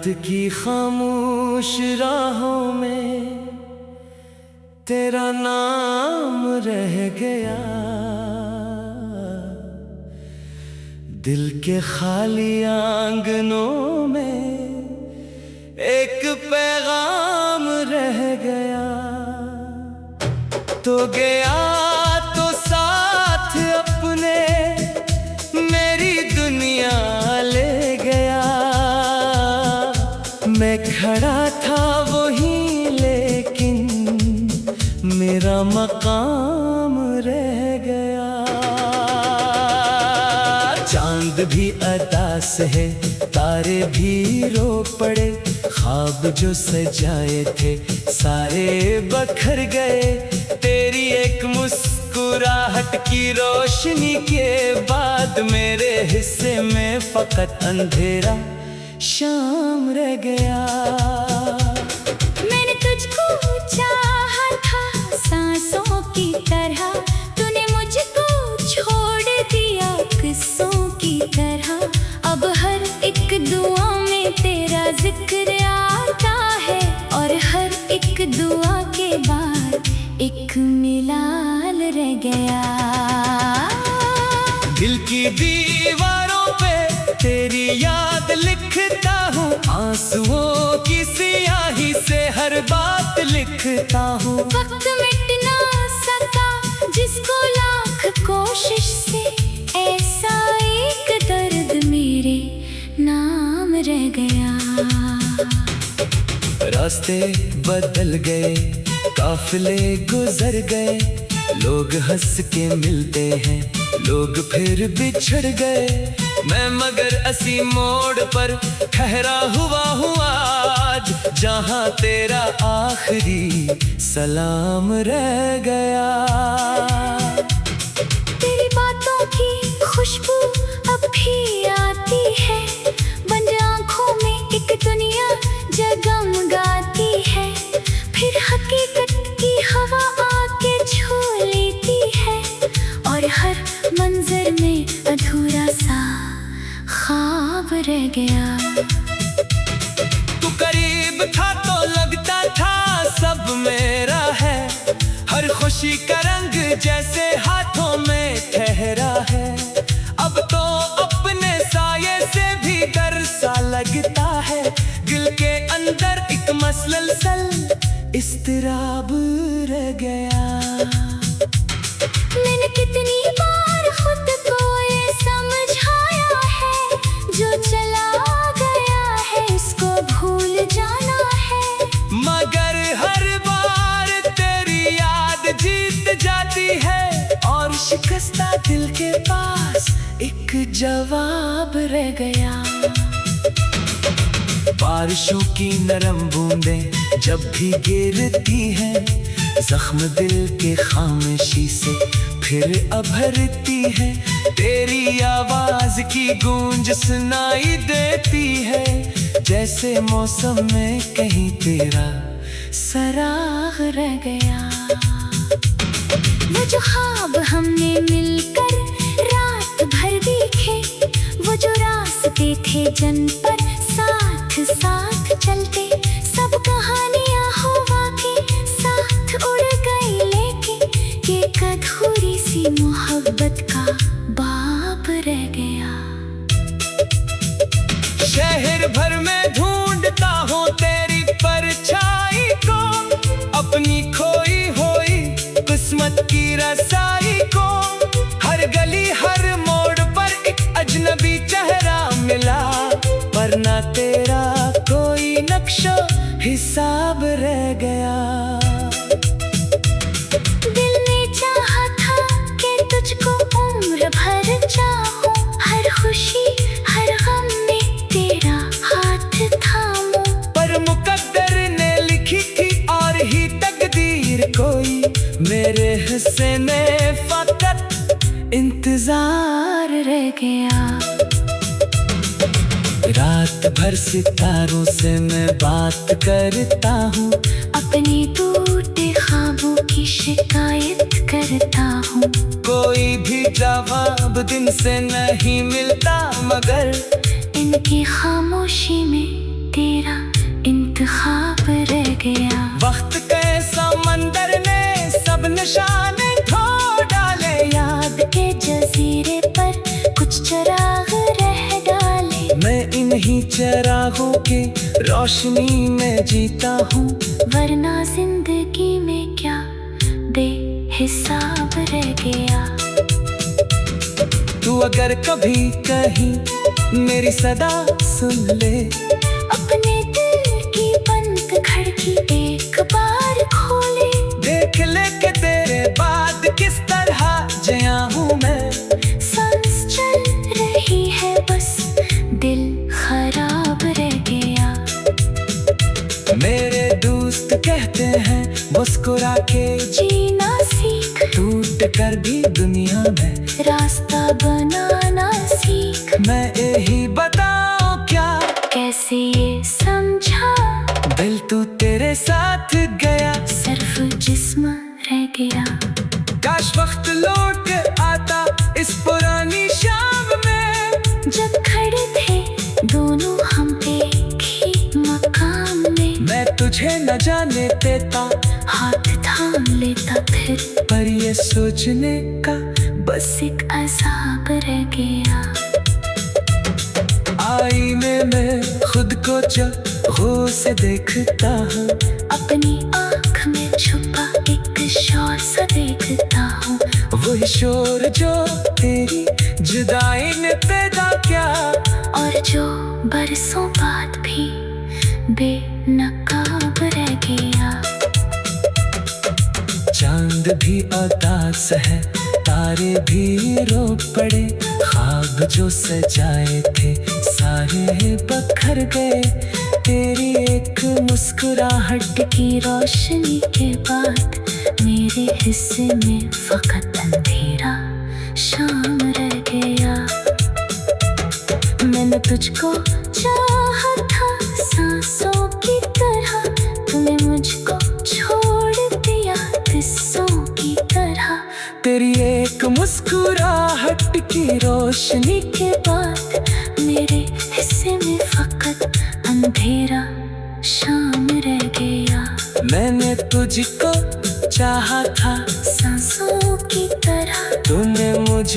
की खामोश राहों में तेरा नाम रह गया। दिल के खाली आंगनों में एक पैगाम रह गया। तो गया तो साथ अपने मेरी दुनिया ले गया। मैं खड़ा था वहीं लेकिन मेरा मकाम रह गया। चांद भी अदास है, तारे भी रो पड़े, ख्वाब जो सजाए थे सारे बखर गए। तेरी एक मुस्कुराहट की रोशनी के बाद मेरे हिस्से में फकत अंधेरा शाम रह गया। मैंने तुझको चाहा था सांसों की तरह, तूने मुझको छोड़ दिया किस्सों की तरह। अब हर एक दुआ में तेरा जिक्र आता है और हर एक दुआ के बाद एक मिलाल रह गया। दिल की दीवारों पे तेरी याद लिखता हूँ, आंसुओं की सियाही से हर बात लिखता हूँ। वक्त मिट ना सका जिसको लाख कोशिश से, ऐसा एक दर्द मेरे नाम रह गया। रास्ते बदल गए, काफिले गुजर गए, लोग हंस के मिलते हैं, लोग फिर बिछड़ गए। मैं मगर असी मोड़ पर ठहरा हुआ हूँ आज, जहाँ तेरा आखिरी सलाम रह गया। तेरी बातों की खुशबू अब भी आती है, बंद आँखों में एक दुनिया जगमगाती है। फिर हकीकत की हवा आके छू लेती है और हर मंजर में अधूरा सा ख्वाब रह गया। तू करीब था तो लगता था सब मेरा है, हर खुशी का रंग जैसे हाथों में ठहरा है। अब तो अपने साये से भी डर सा लगता है, दिल के अंदर एक मसलसल इस्तिराब रह गया। मैंने कितनी बार खुद को ये समझाया है, जो चला गया है उसको भूल जाना है। मगर हर बार तेरी याद जीत जाती है और शिकस्ता दिल के पास एक जवाब रह गया। बारिशों की नरम बूंदें जब भी गिरती हैं, जख्म दिल के खामोशी से फिर अभरती है। तेरी आवाज की गूंज सुनाई देती है, जैसे मौसम में कहीं तेरा सराग रह गया। वो जो ख्वाब हमने मिलकर रात भर देखे, वो जो रास्ते थे जन पर साथ साथ चलते, सब कहानियां हुआ के साथ उड़ गई, लेके एक अधूरी सी मोहब्बत का बाप रह गया। शहर भर में ढूंढता हूँ तेरी परछाई को, अपनी खोई हुई किस्मत की रसाई को। हर गली हर मोड़ पर एक अजनबी चेहरा मिला, पर ना तेरा कोई नक्शो हिसाब रह गया। दिल ने चाहा था कि तुझको उम्र भर चाहूं, हर खुशी हर गम में तेरा हाथ थामूं। पर मुकद्दर ने लिखी थी और ही तकदीर कोई, मेरे हिस्से में फकत इंतजार रह गया। रात भर सितारों से मैं बात करता हूँ, अपने टूटे ख्वाबों की शिकायत करता हूँ। कोई भी जवाब दिन से नहीं मिलता, मगर इनकी खामोशी में तेरा इंतखाब रह गया। वक्त के समंदर ने सब निशाने धो डाले, याद के जजीरे पर कुछ चिराग रह डाले। मैं इन्हीं चिरागों की रोशनी में जीता हूँ, वरना जिंदगी में क्या बेहिसाब रह गया। तू अगर कभी कहीं मेरी सदा सुन ले, अपने दिल की बंद खिड़की एक बार खोले। देख ले के तेरे बाद किस तरह जया हूँ मैं। सांस चल रही है बस दिल खराब रह गया। मेरे दोस्त कहते हैं मुस्कुरा के जीना सीख, टूट कर भी दुनिया में रास्ता बनाना सीख। मैं यही बताऊं क्या, कैसे ये समझा, दिल तू तेरे साथ गया, सिर्फ जिस्म रह गया। काश वक्त लौट के आता इस पुरानी शाम में, जब खड़े थे दोनों हम एक ही मकाम में। मैं तुझे न जाने देता, हाथ थाम लेता फिर, पर ये सोचने का बस एक अज़ाब रह गया। आईने में खुद को चाहों से देखता हूँ, अपनी आँख में छुपा एक शौर सा देखता हूँ। वही शोर जो तेरी जुदाई ने पैदा किया, और जो बरसों बाद भी बेनकाब रह गया। चांद भी उदास है, तारे भी रो पड़े, ख्वाब जो सजाए थे सारे बखर गए। तेरी एक मुस्कुराहट की रोशनी के बाद मेरे हिस्से में फकत अंधेरा शाम रह गया। मैंने तुझको चाहा था सांसों की तरह, तूने मुझको छोड़ दिया किस्सों की तरह। तेरी एक मुस्कुराहट की रोशनी के बाद मेरे हिस्से में फकत अंधेरा शाम रह गया। मैंने तुझको चाहा था सांसों की तरह, तूने मुझ